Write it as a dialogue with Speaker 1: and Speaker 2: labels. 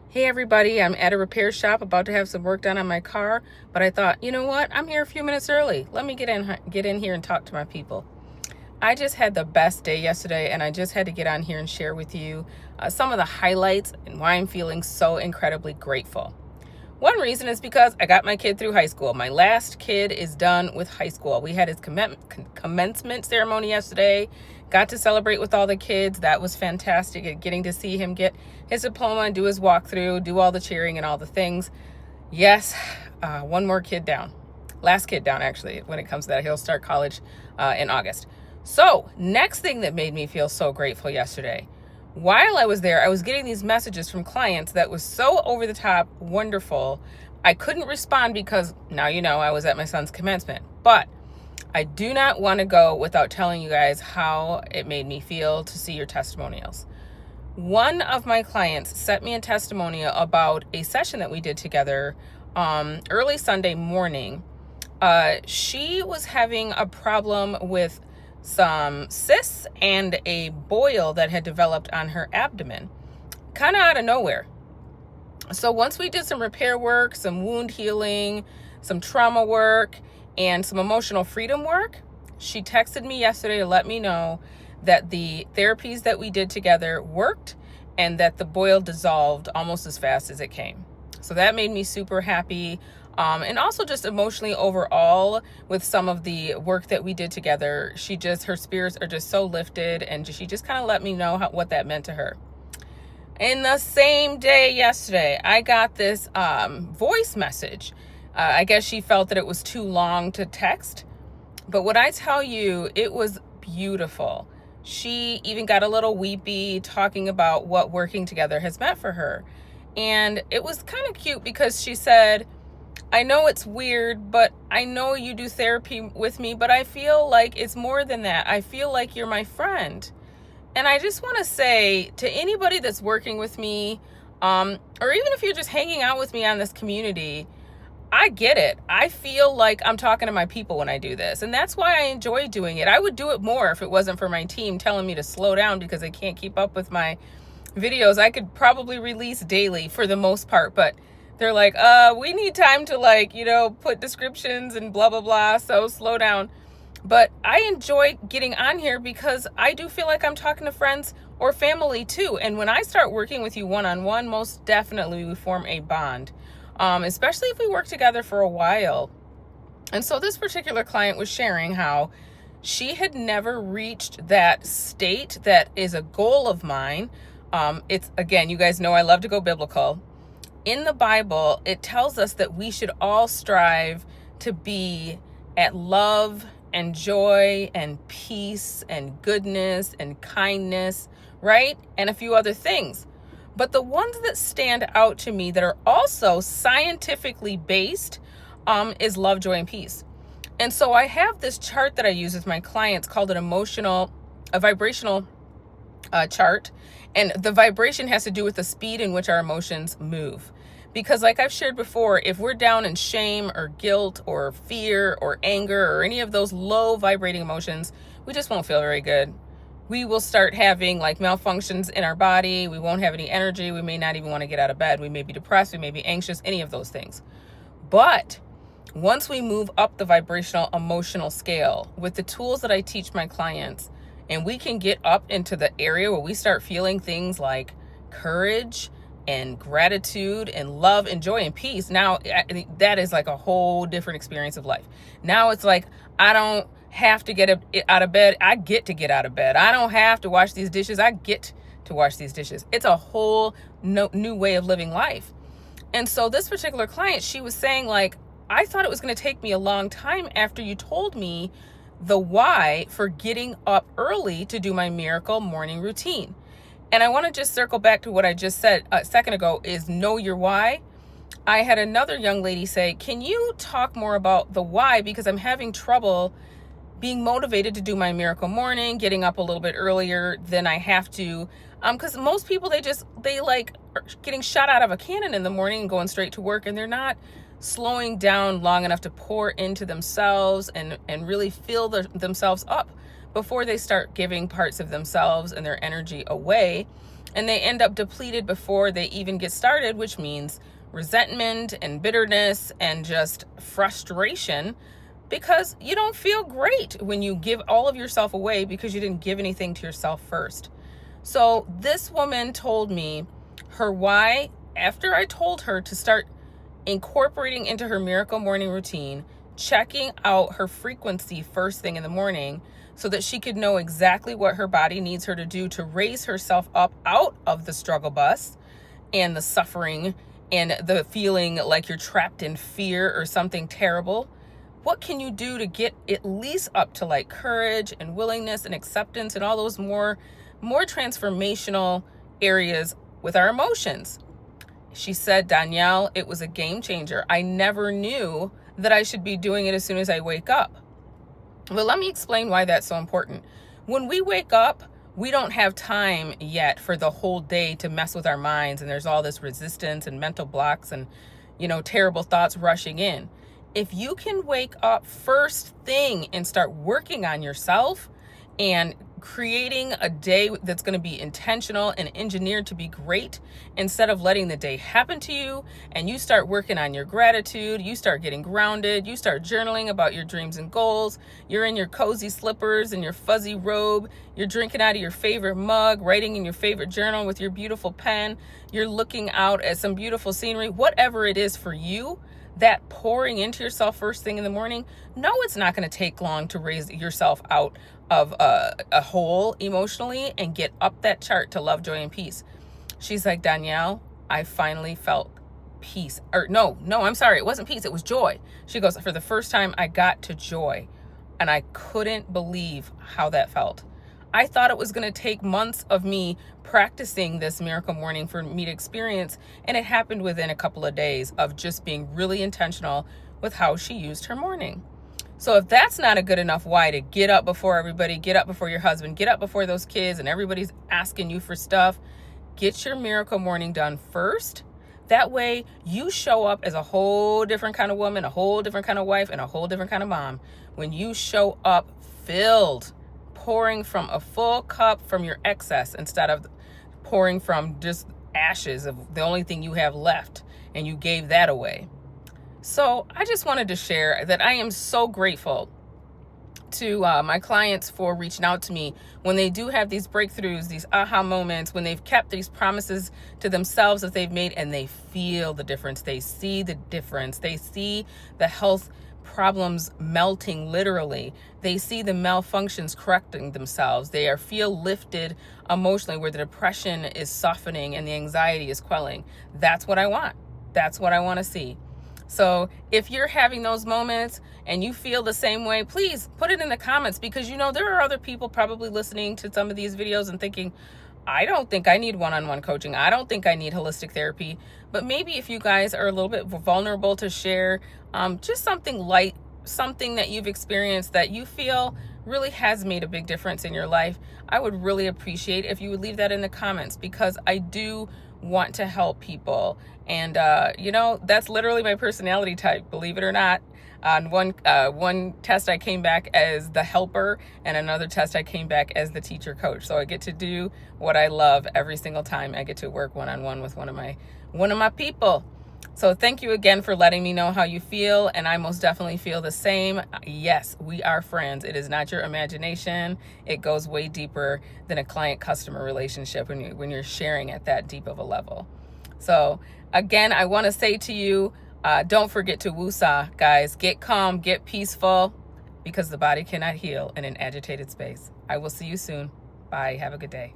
Speaker 1: Hey everybody, I'm at a repair shop about to have some work done on my car, but I thought, you know what? I'm here a few minutes early. Let me get in here and talk to my people. I just had the best day yesterday, and I just had to get on here and share with you some of the highlights and why I'm feeling so incredibly grateful. One reason is because I got my kid through high school. My last kid is done with high school. We had his commencement ceremony yesterday. Got to celebrate with all the kids. That was fantastic. Getting to see him get his diploma and do his walkthrough, do all the cheering and all the things. Yes, one more kid down. Last kid down, actually, when it comes to that. He'll start college in August. So, next thing that made me feel so grateful yesterday. While I was there, I was getting these messages from clients that was so over the top wonderful. I couldn't respond because now you know I was at my son's commencement. But I do not want to go without telling you guys how it made me feel to see your testimonials. One of my clients sent me a testimonial about a session that we did together early Sunday morning. She was having a problem with some cysts and a boil that had developed on her abdomen, kind of out of nowhere. So once we did some repair work, some wound healing, some trauma work, and some emotional freedom work, she texted me yesterday to let me know that the therapies that we did together worked and that the boil dissolved almost as fast as it came. So that made me super happy. And also just emotionally overall with some of the work that we did together, her spirits are just so lifted, and she just kind of let me know what that meant to her. In the same day yesterday, I got this voice message. I guess she felt that it was too long to text, but what I tell you, it was beautiful. She even got a little weepy talking about what working together has meant for her. And it was kind of cute because she said, I know it's weird, but I know you do therapy with me, but I feel like it's more than that. I feel like you're my friend. And I just want to say to anybody that's working with me, or even if you're just hanging out with me on this community, I get it. I feel like I'm talking to my people when I do this. And that's why I enjoy doing it. I would do it more if it wasn't for my team telling me to slow down because they can't keep up with my videos. I could probably release daily for the most part, but they're like, we need time to put descriptions and blah, blah, blah. So slow down. But I enjoy getting on here because I do feel like I'm talking to friends or family too. And when I start working with you one-on-one, most definitely we form a bond, especially if we work together for a while. And so this particular client was sharing how she had never reached that state that is a goal of mine. It's, again, you guys know I love to go biblical. In the Bible, it tells us that we should all strive to be at love and joy and peace and goodness and kindness, right? And a few other things. But the ones that stand out to me that are also scientifically based is love, joy, and peace. And so I have this chart that I use with my clients called a vibrational chart. And the vibration has to do with the speed in which our emotions move. Because like I've shared before, if we're down in shame or guilt or fear or anger or any of those low vibrating emotions, we just won't feel very good. We will start having malfunctions in our body. We won't have any energy. We may not even want to get out of bed. We may be depressed. We may be anxious, any of those things. But once we move up the vibrational emotional scale with the tools that I teach my clients, and we can get up into the area where we start feeling things like courage and gratitude and love and joy and peace. Now, that is like a whole different experience of life. Now it's like, I don't have to get out of bed. I get to get out of bed. I don't have to wash these dishes. I get to wash these dishes. It's a whole new way of living life. And so this particular client, she was saying I thought it was going to take me a long time after you told me the why for getting up early to do my miracle morning routine. And I want to just circle back to what I just said a second ago is know your why. I had another young lady say, can you talk more about the why? Because I'm having trouble being motivated to do my miracle morning, getting up a little bit earlier than I have to. Because most people, they are getting shot out of a cannon in the morning and going straight to work, and they're not slowing down long enough to pour into themselves and really fill themselves up before they start giving parts of themselves and their energy away. and they end up depleted before they even get started, which means resentment and bitterness and just frustration, because you don't feel great when you give all of yourself away because you didn't give anything to yourself first. So this woman told me her why after I told her to start incorporating into her miracle morning routine, checking out her frequency first thing in the morning so that she could know exactly what her body needs her to do to raise herself up out of the struggle bus and the suffering and the feeling like you're trapped in fear or something terrible. What can you do to get at least up to like courage and willingness and acceptance and all those more transformational areas with our emotions? She said, Danielle, it was a game changer. I never knew that I should be doing it as soon as I wake up. Well, let me explain why that's so important. When we wake up, we don't have time yet for the whole day to mess with our minds, and there's all this resistance and mental blocks and, terrible thoughts rushing in. If you can wake up first thing and start working on yourself and creating a day that's going to be intentional and engineered to be great, instead of letting the day happen to you, and you start working on your gratitude, you start getting grounded, you start journaling about your dreams and goals, you're in your cozy slippers and your fuzzy robe, you're drinking out of your favorite mug, writing in your favorite journal with your beautiful pen, you're looking out at some beautiful scenery, whatever it is for you, that pouring into yourself first thing in the morning, no, it's not going to take long to raise yourself out of a hole emotionally and get up that chart to love, joy, and peace. She's like, Danielle, I finally felt peace. Or no, I'm sorry. It wasn't peace. It was joy. She goes, for the first time, I got to joy. And I couldn't believe how that felt. I thought it was going to take months of me practicing this miracle morning for me to experience. And it happened within a couple of days of just being really intentional with how she used her morning. So if that's not a good enough why to get up before everybody, get up before your husband, get up before those kids and everybody's asking you for stuff, get your miracle morning done first. That way you show up as a whole different kind of woman, a whole different kind of wife, and a whole different kind of mom. When you show up filled, pouring from a full cup from your excess instead of pouring from just ashes of the only thing you have left and you gave that away. So I just wanted to share that I am so grateful to my clients for reaching out to me when they do have these breakthroughs, these aha moments, when they've kept these promises to themselves that they've made and they feel the difference. They see the difference. They see the health problems melting literally. They see the malfunctions correcting themselves. They feel lifted emotionally, where the depression is softening and the anxiety is quelling. That's what I want. That's what I want to see. So if you're having those moments and you feel the same way, please put it in the comments, because there are other people probably listening to some of these videos and thinking, I don't think I need one-on-one coaching. I don't think I need holistic therapy. But maybe if you guys are a little bit vulnerable to share just something light, something that you've experienced that you feel really has made a big difference in your life, I would really appreciate if you would leave that in the comments, because I do want to help people. And that's literally my personality type, believe it or not. On one test I came back as the helper, and another test I came back as the teacher coach. So I get to do what I love every single time I get to work one-on-one with one of my people. So thank you again for letting me know how you feel, and I most definitely feel the same. Yes, we are friends. It is not your imagination. It goes way deeper than a client-customer relationship when you're sharing at that deep of a level. So again, I want to say to you, don't forget to woosah, guys. Get calm, get peaceful, because the body cannot heal in an agitated space. I will see you soon. Bye. Have a good day.